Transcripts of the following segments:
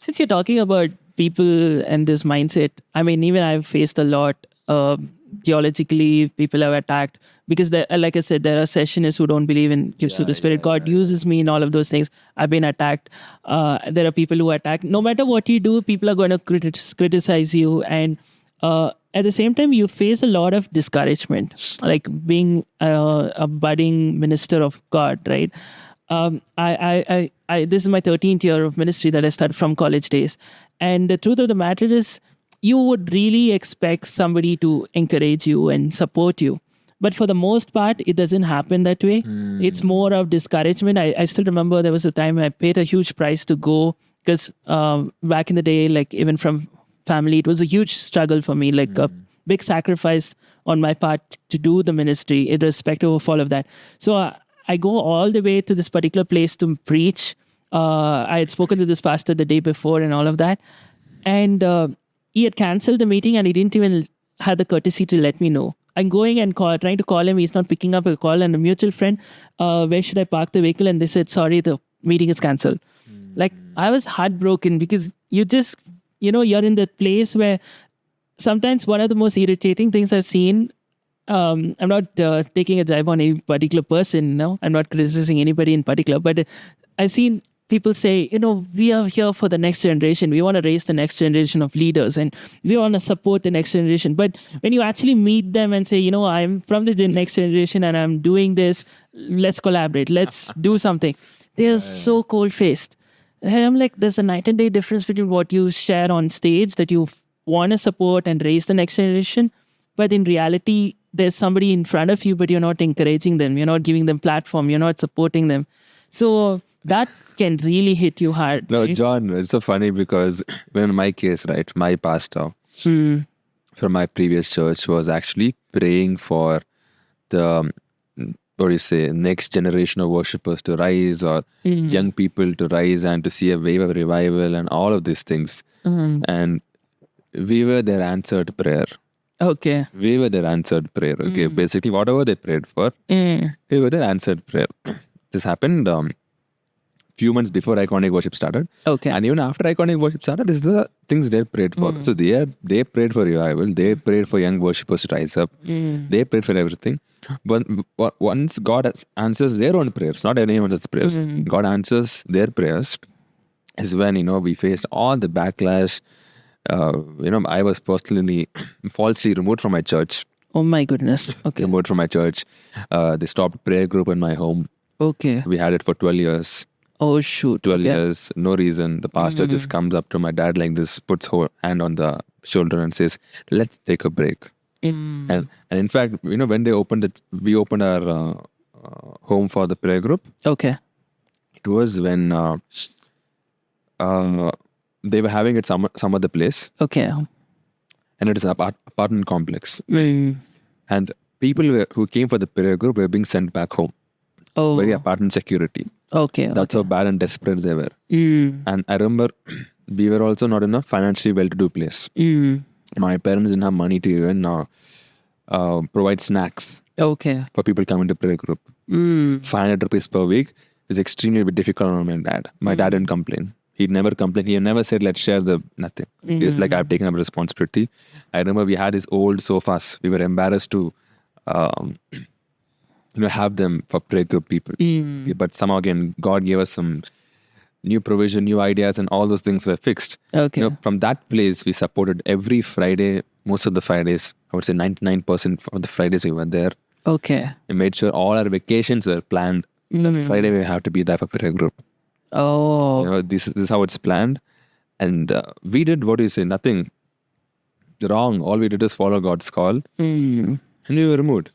Since you're talking about people and this mindset, I mean, even I've faced a lot theologically. People have attacked because, like I said, there are sessionists who don't believe in gifts of the Spirit. God uses me in all of those things. I've been attacked. There are people who attack. No matter what you do, people are going to criticize you. And at the same time, you face a lot of discouragement, like being a budding minister of God, right? This is my 13th year of ministry that I started from college days. And the truth of the matter is, you would really expect somebody to encourage you and support you. But for the most part, it doesn't happen that way. It's more of discouragement. I still remember there was a time I paid a huge price to go because back in the day, like even from family, it was a huge struggle for me, like a big sacrifice on my part to do the ministry, irrespective of all of that. So I go all the way to this particular place to preach. I had spoken to this pastor the day before and all of that. And he had canceled the meeting and he didn't even have the courtesy to let me know. I'm going and trying to call him. He's not picking up a call. And a mutual friend, where should I park the vehicle? And they said, sorry, the meeting is canceled. Like, I was heartbroken because you just, you're in that place where sometimes one of the most irritating things I've seen, I'm not taking a jibe on any particular person, I'm not criticizing anybody in particular, but I've seen people say, we are here for the next generation. We want to raise the next generation of leaders and we want to support the next generation. But when you actually meet them and say, I'm from the next generation and I'm doing this, let's collaborate, let's do something. They're so cold-faced. And I'm like, there's a night and day difference between what you share on stage that you want to support and raise the next generation. But in reality, there's somebody in front of you, but you're not encouraging them. You're not giving them platform. You're not supporting them. So that can really hit you hard. No, right? John, it's so funny because in my case, right, my pastor from my previous church was actually praying for the, next generation of worshippers to rise or young people to rise and to see a wave of revival and all of these things. And we were their answered prayer. Okay. We were their answered prayer. Okay. Basically, whatever they prayed for, we were their answered prayer. This happened few months before Iconic Worship started. Okay. And even after Iconic Worship started, this is the things they prayed for. So they prayed for revival. They prayed for young worshippers to rise up. They prayed for everything. But once God answers their own prayers, not anyone else's prayers, God answers their prayers, is when, we faced all the backlash. I was personally falsely removed from my church. Oh my goodness. Okay. Removed from my church. They stopped prayer group in my home. Okay. We had it for 12 years. Oh shoot. 12 years, no reason. The pastor just comes up to my dad like this, puts her hand on the shoulder and says, let's take a break. And in fact, when we opened our home for the prayer group. Okay. It was when they were having it some other place. Okay. And it is an apartment complex. And people who came for the prayer group were being sent back home. Oh. Very apartment security. Okay. That's how bad and desperate they were. And I remember we were also not in a financially well-to-do place. My parents didn't have money to even provide snacks for people coming to prayer group. 500 rupees per week is extremely difficult on my dad. My dad didn't complain. He never complained. He never said, let's share the nothing. He was like, I've taken up responsibility. I remember we had his old sofas. We were embarrassed to have them for prayer group people. But somehow again, God gave us some new provision, new ideas, and all those things were fixed. Okay. From that place, we supported every Friday, most of the Fridays, I would say 99% of the Fridays we were there. Okay. We made sure all our vacations were planned. Friday we have to be there for prayer group. Oh. This is how it's planned. And we did, nothing wrong. All we did is follow God's call. And we were removed.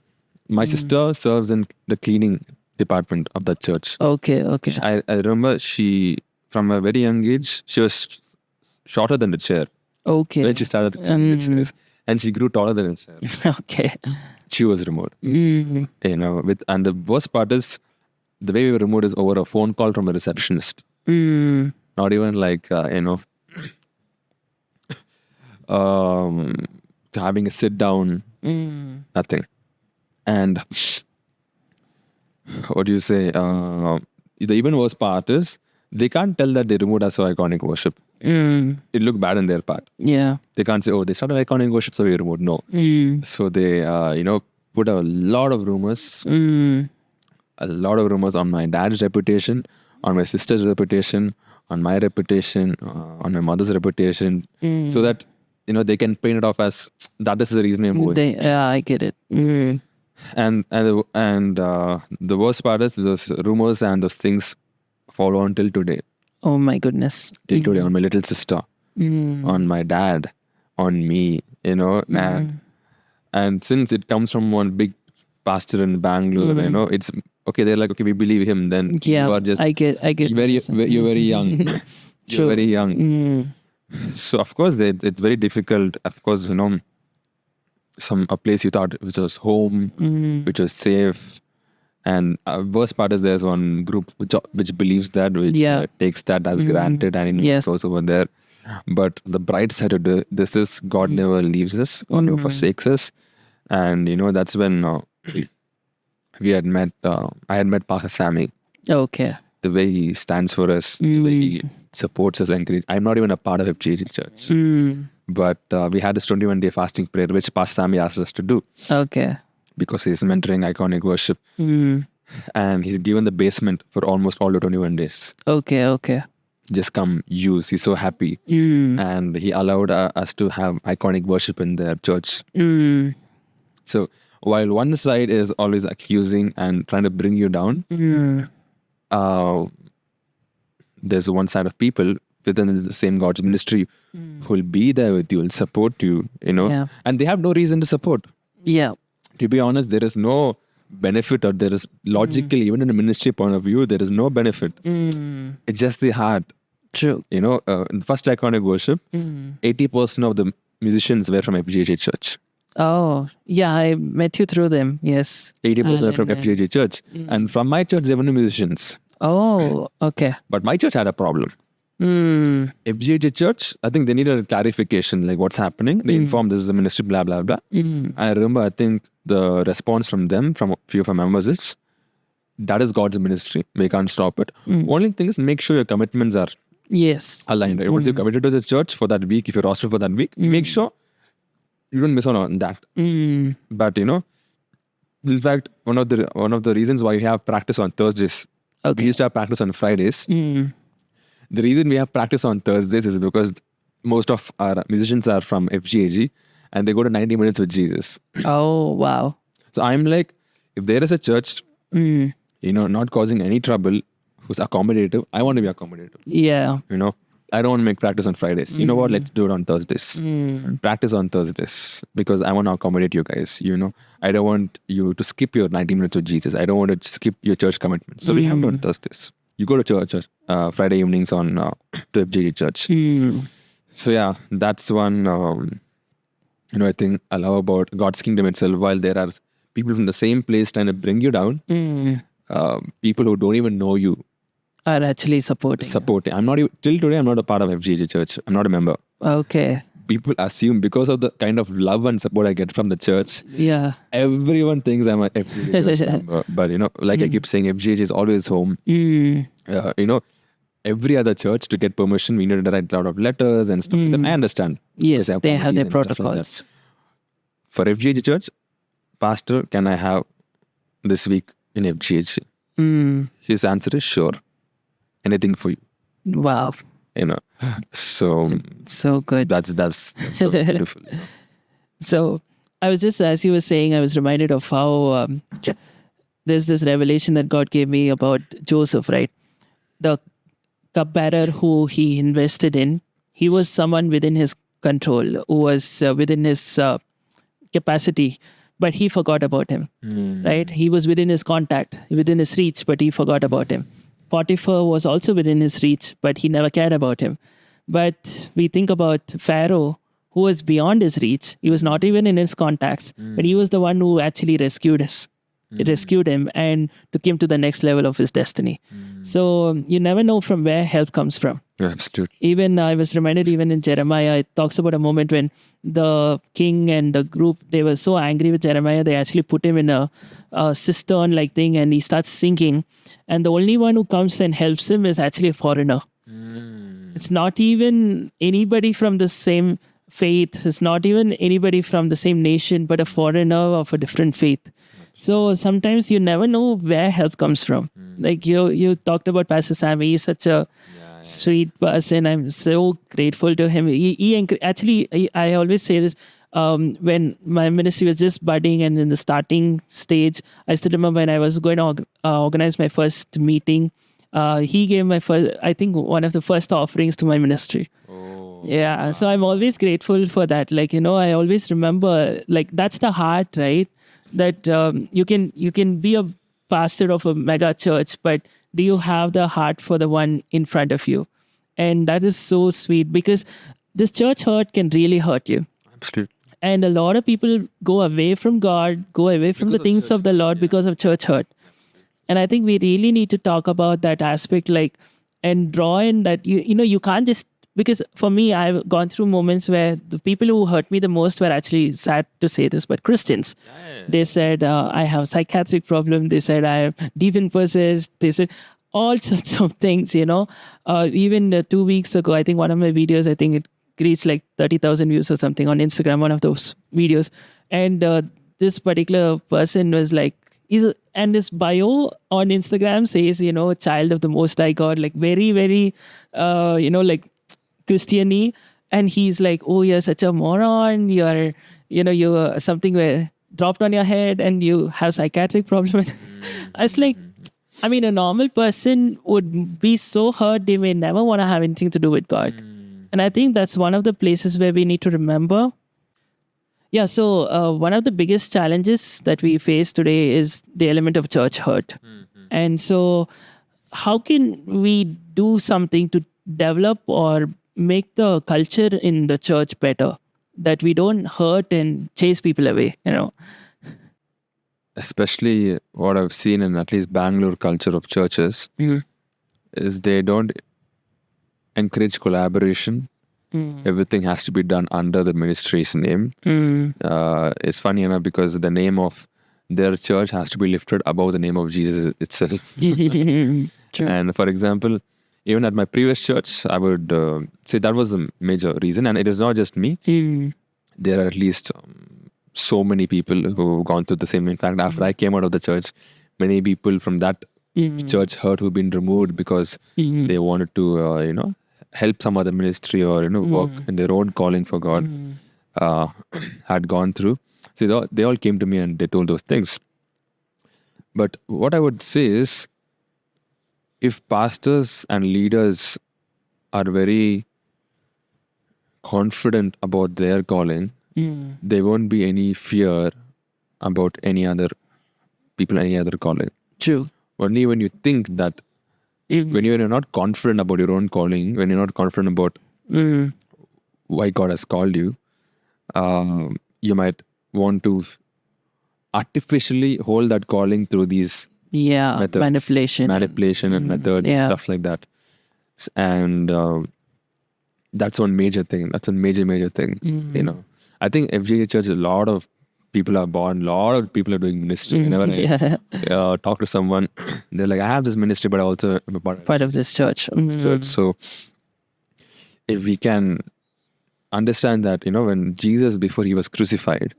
My sister serves in the cleaning department of the church. Okay. I remember she, from a very young age, she was shorter than the chair. Okay. When she started the chairs, and she grew taller than the chair. Okay. She was removed. And the worst part is, the way we were removed is over a phone call from a receptionist. Not even like, having a sit down, nothing. And what do you say? The even worse part is, they can't tell that they removed us for Iconic Worship. it looked bad on their part. Yeah. They can't say, oh, they started iconic worship, so we removed. No. So they, put a lot of rumors, on my dad's reputation, on my sister's reputation, on my reputation, on my mother's reputation, so that, they can paint it off as that is the reason I'm going. Yeah, I get it. And the worst part is those rumors and those things follow on till today. Oh my goodness. Till today, on my little sister, on my dad, on me, and since it comes from one big pastor in Bangalore, it's okay. They're like, okay, we believe him. Then you are just I get. you're very young. You're very young. So of course, it's very difficult. Of course, a place you thought which was home, which was safe. And worst part is there's one group which believes that, which takes that as granted and goes over there. But the bright side of this is God never leaves us, God never forsakes us. And that's when we had met. I had met Pastor Sammy. Okay. The way he stands for us, the way he supports us, and I'm not even a part of FGG Church. But we had this 21-day fasting prayer, which Pastor Sammy asked us to do. Okay. Because he's mentoring iconic worship. And he's given the basement for almost all the 21 days. Okay. Just come use. He's so happy. And he allowed us to have iconic worship in their church. So while one side is always accusing and trying to bring you down, there's one side of people within the same God's ministry who will be there with you, will support you, and they have no reason to support. Yeah. To be honest, there is no benefit, or there is logically, even in a ministry point of view, there is no benefit. It's just the heart. True. In the first iconic worship, 80% of the musicians were from FGJ Church. Oh, yeah, I met you through them. Yes. 80% were from FGJ Church. And from my church, there were no musicians. Oh, okay. But my church had a problem. FGJ Church, I think they needed a clarification, like what's happening. They informed this is the ministry, blah, blah, blah. And I remember, I think the response from them, from a few of our members is, that is God's ministry. We can't stop it. Only thing is, make sure your commitments are aligned. Right? Once you're committed to the church for that week, if you're rostered for that week, make sure you don't miss out on that. But in fact, one of the reasons why we have practice on Thursdays, we used to have practice on Fridays. The reason we have practice on Thursdays is because most of our musicians are from FGAG and they go to 90 minutes with Jesus. Oh, wow. So I'm like, if there is a church, not causing any trouble, who's accommodative, I want to be accommodative. Yeah. I don't want to make practice on Fridays. You know what? Let's do it on Thursdays. Practice on Thursdays because I want to accommodate you guys. I don't want you to skip your 90 minutes with Jesus. I don't want to skip your church commitment. So we have it on Thursdays. You go to church Friday evenings on to FGG Church. So yeah, that's one. I think I love about God's kingdom itself. While there are people from the same place trying to bring you down, people who don't even know you are actually supporting. I'm not till today. I'm not a part of FGG Church. I'm not a member. Okay. People assume because of the kind of love and support I get from the church. Yeah. Everyone thinks I'm a FGG Church member. But like I keep saying, FGG is always home. Every other church to get permission, we need to write a lot of letters and stuff like that. I understand. Yes, they have their protocols. For FGG Church, Pastor, can I have this week in FGH? His answer is sure. Anything for you. Wow. So good. That's so beautiful. So I was just, as you were saying, I was reminded of how there's this revelation that God gave me about Joseph, right? The cupbearer who he invested in, he was someone within his control, who was within his capacity, but he forgot about him, right? He was within his contact, within his reach, but he forgot about him. Potiphar was also within his reach, but he never cared about him. But we think about Pharaoh, who was beyond his reach. He was not even in his contacts, but he was the one who actually rescued him and took him to the next level of his destiny. So you never know from where help comes from. Absolutely. Even I was reminded, even in Jeremiah, it talks about a moment when the king and the group, they were so angry with Jeremiah, they actually put him in a cistern-like thing and he starts sinking. And the only one who comes and helps him is actually a foreigner. It's not even anybody from the same faith. It's not even anybody from the same nation, but a foreigner of a different faith. So sometimes you never know where help comes from. Like you talked about Pastor Sammy. He's such a sweet person. I'm so grateful to him. I always say this. When my ministry was just budding and in the starting stage, I still remember when I was going to organize my first meeting. He gave my first, I think, one of the first offerings to my ministry. Yeah, so I'm always grateful for that. Like, I always remember, like, that's the heart, right? That you can be a pastor of a mega church, but do you have the heart for the one in front of you? And that is so sweet, because this church hurt can really hurt you. Absolutely. And a lot of people go away from God, go away from the things of the Lord because of church hurt. And I think we really need to talk about that aspect, like, and draw in that, you can't just, because for me, I've gone through moments where the people who hurt me the most were actually, sad to say this, but Christians. They said, I have psychiatric problem. They said, I have demon possessed. They said all sorts of things, even 2 weeks ago, I think one of my videos, I think it reached like 30,000 views or something on Instagram, one of those videos. And this particular person was like, and his bio on Instagram says, child of the Most High God, like very, very, like Christian-y. And he's like, oh, you're such a moron. You're something where dropped on your head and you have psychiatric problem. I was like, I mean, a normal person would be so hurt, they may never want to have anything to do with God. And I think that's one of the places where we need to remember. Yeah, so one of the biggest challenges that we face today is the element of church hurt. And so how can we do something to develop or make the culture in the church better, that we don't hurt and chase people away, Especially what I've seen in at least Bangalore culture of churches is they don't encourage collaboration. Everything has to be done under the ministry's name. It's funny enough because the name of their church has to be lifted above the name of Jesus itself. And for example, even at my previous church, I would say that was the major reason. And it is not just me. There are at least so many people who have gone through the same. In fact, after I came out of the church, many people from that church hurt who've been removed because they wanted to, help some other ministry or, work in their own calling for God, had gone through. So they all came to me and they told those things. But what I would say is, if pastors and leaders are very confident about their calling, there won't be any fear about any other people, any other calling. True. Only when you think that, when you're not confident about your own calling, when you're not confident about why God has called you, you might want to artificially hold that calling through these methods, manipulation and methods, stuff like that. And that's one major thing. That's a major thing. I think FGA Church, a lot of people are born, a lot of people are doing ministry. Whenever I talk to someone, they're like, I have this ministry, but I also am a part of this church. So if we can understand that, when Jesus, before he was crucified,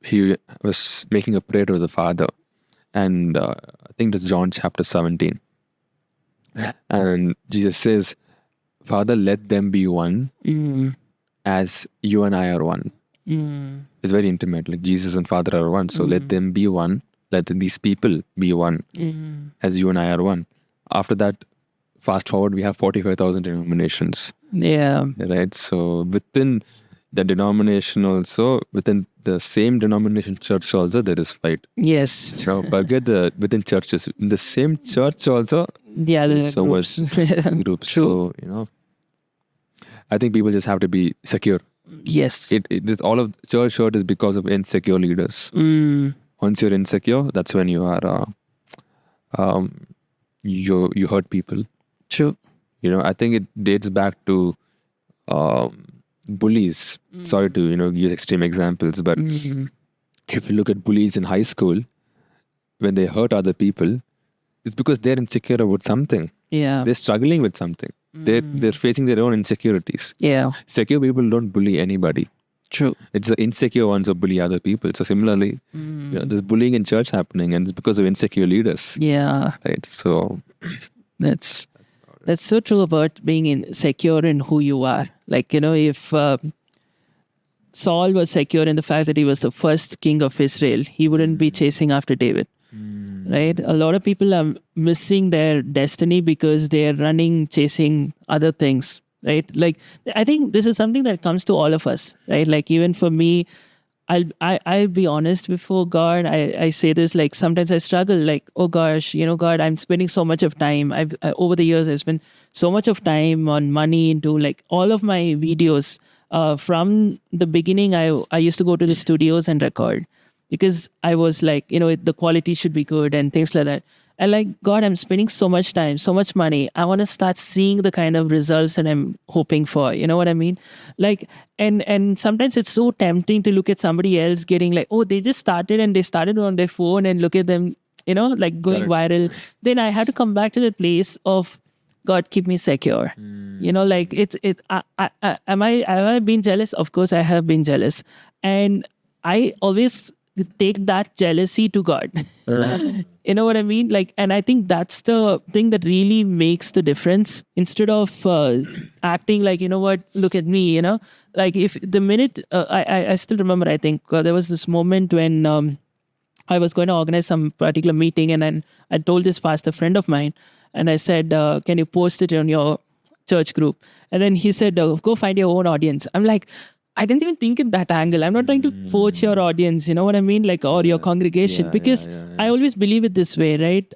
he was making a prayer to the Father. And I think that's John chapter 17. And Jesus says, Father, let them be one as you and I are one. It's very intimate, like Jesus and Father are one. So let them be one. Let these people be one as you and I are one. After that, fast forward, we have 45,000 denominations. Yeah. Right? So within the denomination also, within the same denomination church also, there is fight. Yes. Forget within churches. In the same church also, there's so much groups. True. So, I think people just have to be secure. Yes. It is all of church hurt is because of insecure leaders. Once you're insecure, that's when you are you hurt people. True. I think it dates back to bullies. Sorry to use extreme examples, but if you look at bullies in high school, when they hurt other people, it's because they're insecure about something. Yeah. They're struggling with something. They're facing their own insecurities. Yeah. Secure people don't bully anybody. True. It's the insecure ones who bully other people. So similarly, there's bullying in church happening, and it's because of insecure leaders. Yeah. Right. So that's so true about being secure in who you are. Like, if Saul was secure in the fact that he was the first king of Israel, he wouldn't be chasing after David. Right? A lot of people are missing their destiny because they're chasing other things. Right? Like, I think this is something that comes to all of us. Right? Like, even for me, I'll be honest before God. I say this, like, sometimes I struggle, like, oh gosh, God, I'm spending so much of time. Over the years, I've spent so much of time on money into, like, all of my videos. From the beginning, I used to go to the studios and record because I was like, the quality should be good and things like that. And like, God, I'm spending so much time, so much money. I want to start seeing the kind of results that I'm hoping for. You know what I mean? Like, and sometimes it's so tempting to look at somebody else getting like, oh, they just started and they started on their phone and look at them, like going viral. Then I have to come back to the place of, God, keep me secure. Like am I being jealous? Of course I have been jealous. And I always take that jealousy to God. You know what I mean? Like, and I think that's the thing that really makes the difference. Instead of acting like, what, look at me, like if the minute, I still remember, I think there was this moment when I was going to organize some particular meeting, and then I told this pastor friend of mine, and I said, can you post it on your church group? And then he said, go find your own audience. I'm like, I didn't even think in that angle. I'm not trying to poach your audience, you know what I mean? Like, or your congregation. Because I always believe it this way, right?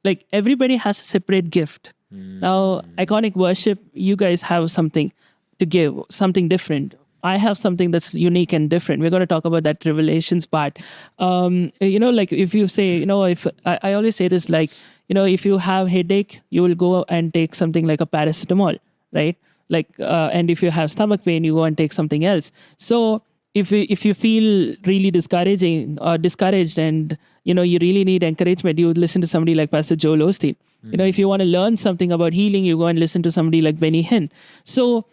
Like, everybody has a separate gift. Now, Iconic Worship, you guys have something to give, something different. I have something that's unique and different. We're going to talk about that Revelations part. Like if you say, if I always say this, like, if you have headache, you will go and take something like a paracetamol, right? Like, and if you have stomach pain, you go and take something else. So if you feel really discouraged and, you really need encouragement, you would listen to somebody like Pastor Joel Osteen. If you want to learn something about healing, you go and listen to somebody like Benny Hinn. So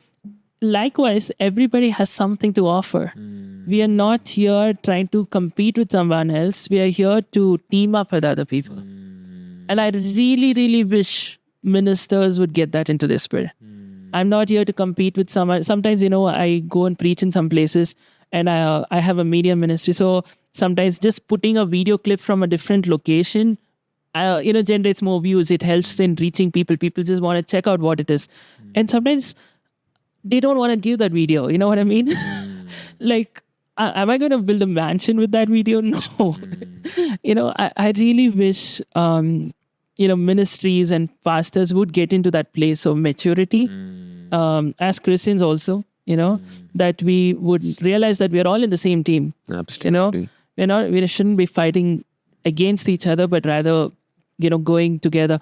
likewise, everybody has something to offer. We are not here trying to compete with someone else. We are here to team up with other people. And I really, really wish ministers would get that into their spirit. I'm not here to compete with someone. Sometimes, I go and preach in some places, and I have a media ministry. So sometimes just putting a video clip from a different location, generates more views. It helps in reaching people. People just want to check out what it is. And sometimes they don't want to give that video. You know what I mean? Like, am I going to build a mansion with that video? No. I really wish, ministries and pastors would get into that place of maturity. As Christians also, that we would realize that we are all in the same team. Absolutely. We shouldn't be fighting against each other, but rather, going together.